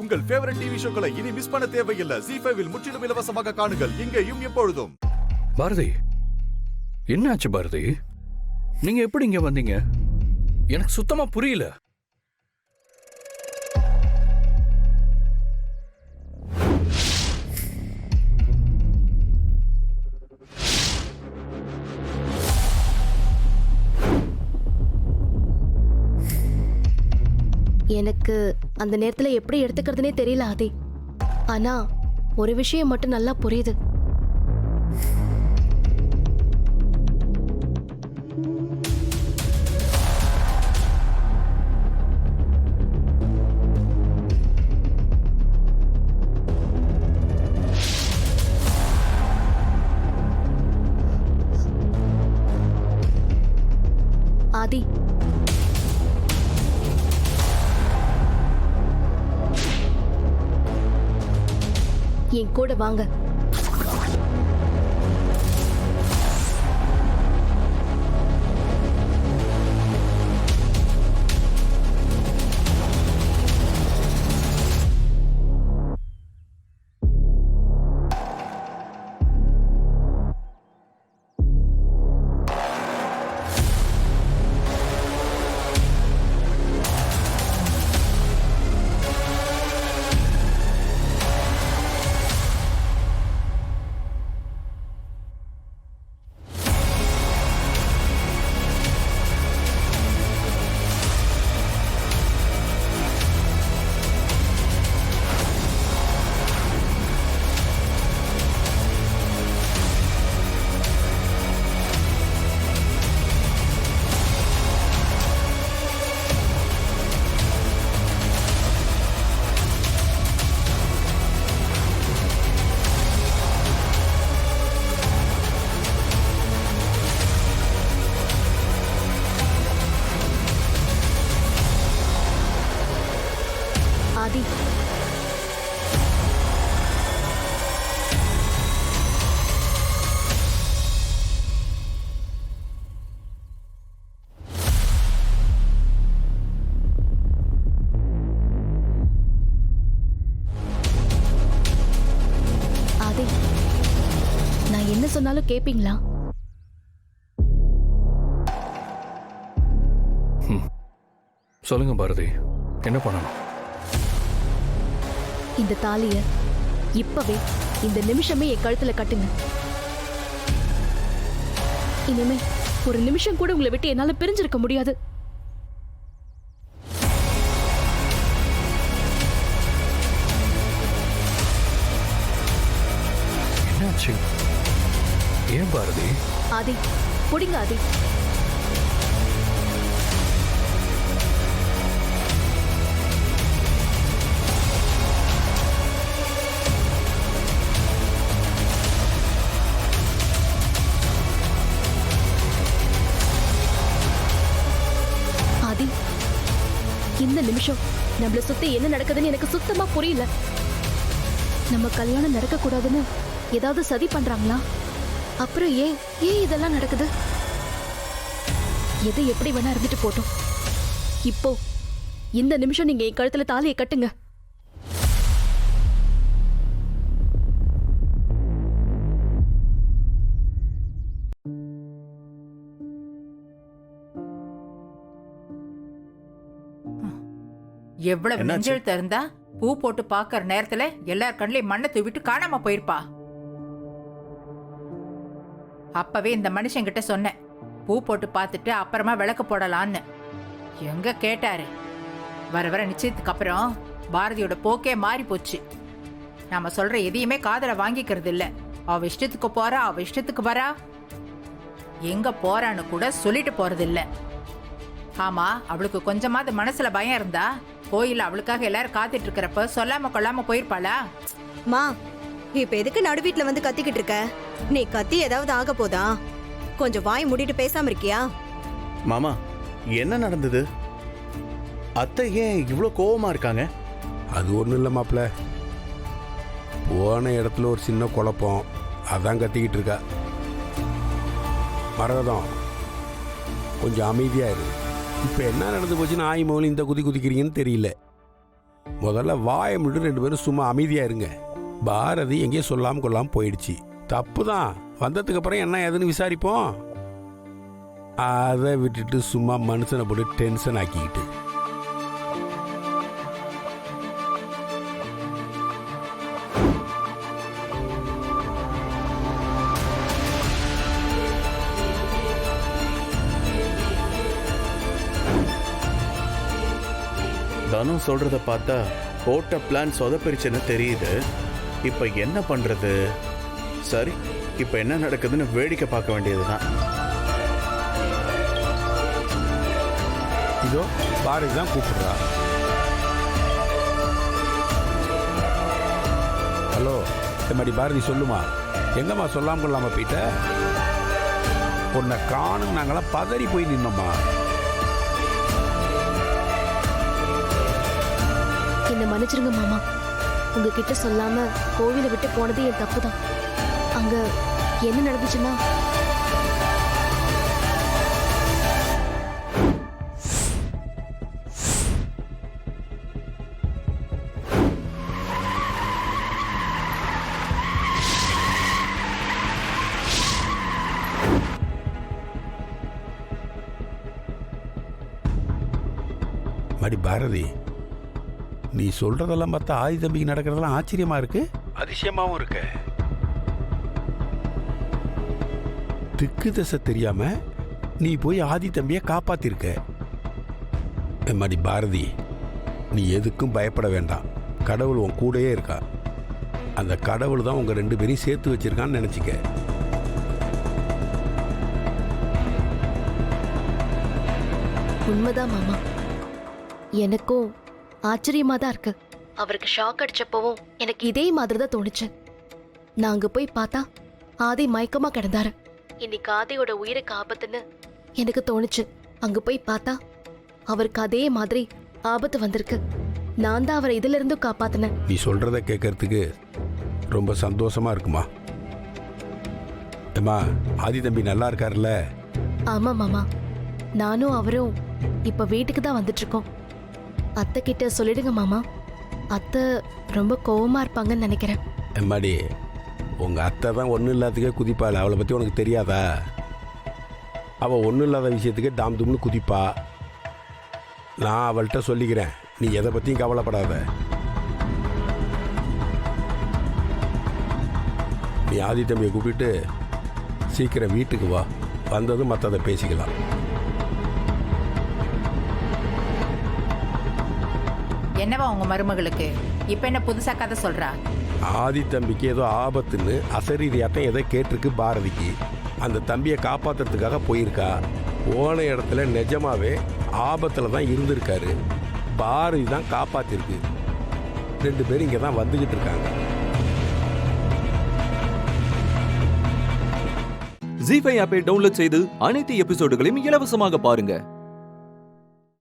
உங்கள் favourite TV ஷோக்களை இனி miss பண்ண தேவையில்லை. ZEE5 இல் முற்றிலும் இலவசமாக காணுங்கள், இங்கேயும் எப்பொழுதும். பாரதி, என்னாச்சு பாரதி? நீங்க எப்படி இங்க வந்தீங்க? எனக்கு சுத்தமா புரியல. எனக்கு அந்த நேரத்துல எப்படி எடுத்துக்கிறதுனே தெரியல ஆதி. ஆனா ஒரு விஷயம் மட்டும் நல்லா புரியுது. ஆதி, என் கூட வாங்க. ஆதி, ஆதி, நான் என்ன சொன்னாலும் கேப்பீங்களா? சொல்லுங்க பாரதி, என்ன பண்ணணும்? இந்த தாலிய இப்பவே இந்த நிமிஷமே என் கழுத்துல கட்டுங்க. இனிமே ஒரு நிமிஷம் கூட உங்களை விட்டு என்னால பிரிஞ்சிருக்க முடியாது. என்னாச்சு? ஏன் பாரதி? ஆதி, புடிங்க ஆதி. இந்த நிமிஷம் நம்மள சுத்தி என்ன நடக்குதுன்னு எனக்கு சுத்தமா புரியல. நம்ம கல்யாணம் நடக்க கூடாதுன்னு ஏதாவது சதி பண்றாங்களா? அப்புறம் ஏன் இதெல்லாம் நடக்குது? எது எப்படி வேணா இருந்துட்டு போட்டோம். இப்போ இந்த நிமிஷம் நீங்க என் கழுத்துல தாலியை கட்டுங்க. எவ்வளவு நெஞ்சல் திறந்தா பூ போட்டு பாக்குற நேரத்துல எல்லார் கண்ணிலையும் மண்ணை தூவிட்டு காணாம போயிருப்பா. அப்பவே இந்த மனுஷன் கிட்ட சொன்னேன், பூ போட்டு பார்த்துட்டு அப்புறமா விளக்கு போடலான்னு. எங்க கேட்டாரு? வர வர நிச்சயத்துக்கு அப்புறம் பாரதியோட போக்கே மாறி போச்சு. நாம சொல்ற எதையுமே காதல வாங்கிக்கிறது இல்ல. அவ இஷ்டத்துக்கு போறா, அவ இஷ்டத்துக்கு வரா, எங்க போறான்னு கூட சொல்லிட்டு போறது இல்ல. ஆமா, அவளுக்கு கொஞ்சமாவது மனசுல பயம் இருந்தா கோயில அவளுக்காக எல்லாரும் காத்துட்டு இருக்கிறப்ப சொல்லாம கொள்ளாம போயிருப்பாளா? மா, இப்ப எதுக்கு நடு வீட்டுல வந்து கத்திக்கிட்டு இருக்க? நீ கத்தி ஏதாவது ஆக போதா? கொஞ்சம் வாய் மூடிட்டு பேசாம இருக்கியா? மாமா, என்ன நடந்தது? அத்தை ஏன் இவ்வளோ கோவமா இருக்காங்க? அது ஒன்றும் இல்லை மாப்பிள்ள, போன இடத்துல ஒரு சின்ன குழப்பம், அதான் கத்திக்கிட்டு இருக்கா. மரகதம், கொஞ்சம் அமைதியாக இரு. இப்போ என்ன நடந்து போச்சுன்னு ஆய் மோலி இந்த குதிக்கிறீங்கன்னு தெரியல. முதல்ல வாயை மட்டும் 2 பேரும் சும்மா அமைதியா இருங்க. பாரதி எங்கேயோ சொல்லாம கொள்ளாம போயிடுச்சு. தப்பு தான். வந்ததுக்கு அப்புறம் என்ன ஏதுன்னு விசாரிப்போம். அதை விட்டுட்டு சும்மா மனுஷனை போட்டு டென்ஷன் ஆக்கிக்கிட்டு. தனு சொல்றத பார்த்தா போட்ட பிளான் சொதப்பிருச்சுன்னு தெரியுது. இப்ப என்ன பண்றது? சரி, இப்ப என்ன நடக்குதுன்னு வேடிக்கை பார்க்க வேண்டியதுதான். இதோ பாரதி தான் கூப்பிடுறா. ஹலோ, எம்மாடி பாரதி சொல்லுமா, எங்கம்மா சொல்லாம கொள்ளாம போயிட்ட? உன்னை காணும் நாங்களாம் பதறி போய் நின்னோம்மா. என்ன மன்னிச்சிருங்க மாமா. உங்ககிட்ட சொல்லாம கோவிலை விட்டு போனது என் தப்பு தான். அங்க என்ன நடந்துச்சுன்னா, மடி பாரதி, நீ சொல்றதெல்லாம் பார்த்தா ஆதி தம்பிக்கு நடக்கிறதெல்லாம் ஆச்சரியமா இருக்கு, அதிசயமாவும் இருக்கு. திக்கு தசை தெரியாம நீ போய் ஆதி தம்பியை காப்பாத்திருக்க. மடி பாரதி, நீ எதுக்கும் பயப்பட வேண்டாம். கடவுள் உன் கூடயே இருக்கா. அந்த கடவுள் தான் உங்க 2 பேரையும் சேர்த்து வச்சிருக்கான்னு நினைச்சுக்க. உண்மைதான் மாமா. எனக்கும் ஆச்சரியமா தான் இருக்கு. அவருக்கு ஷாக் அடிச்சப்பவும் எனக்கு இதே மாதிரி தான் தோணுச்சு. நான் அங்க போய் பார்த்தா ஆதி மயக்கமா கிடந்தாரு. இன்னைக்கு ஆதியோட உயிருக்கு ஆபத்துன்னு எனக்கு தோணுச்சு. அங்க போய் பார்த்தா அவருக்கு அதே மாதிரி ஆபத்து வந்திருக்கு. நான் தான் அவரை இதுல இருந்து காப்பாத்தினேன். நீ சொல்றத கேட்கறதுக்கு ரொம்ப சந்தோஷமா இருக்குமா. ஏம்மா, ஆதி தம்பி நல்லா இருக்காருல்ல? ஆமா மாமா, நானும் அவரும் இப்ப வீட்டுக்கு தான் வந்துட்டு இருக்கோம். அத்தை கிட்ட சொல்லிடுங்க மாமா. அத்தை ரொம்ப கோவமா இருப்பாங்கன்னு நினைக்கிறேன். எம்மாடி, உங்க அத்தை தான் ஒன்றும் இல்லாததுக்கே குதிப்பாள். அவளை பற்றி உனக்கு தெரியாதா? அவள் ஒன்றும் இல்லாத விஷயத்துக்கே டாம் தும்னு குதிப்பா. நான் அவள்கிட்ட சொல்லிக்கிறேன், நீ எதை பற்றியும் கவலைப்படாத. நீ ஆதி தம்பியை கூப்பிட்டு சீக்கிரம் வீட்டுக்கு வா. வந்ததும் மற்றதை பேசிக்கலாம். என்னவா உங்க மருமகளுக்கு இப்ப என்ன புதுசா கதை சொல்றா? ஆதி தம்பிக்கு ஏதோ ஆபத்துன்னு அசரீரியாட்டம் எதை கேட்டிருக்கு பாரதிக்கு. அந்த தம்பியை காப்பாற்றுறதுக்காக போயிருக்கா. போன இடத்துல நிஜமாவே ஆபத்தில் தான் இருந்திருக்காரு. பாரதி தான் காப்பாற்றிருக்கு. 2 பேரும் இங்கே தான் வந்துக்கிட்டு இருக்காங்க. ஜீ5 ஆப்பை டவுன்லோட் செய்து அனைத்து எபிசோடுகளையும் இலவசமாக பாருங்க.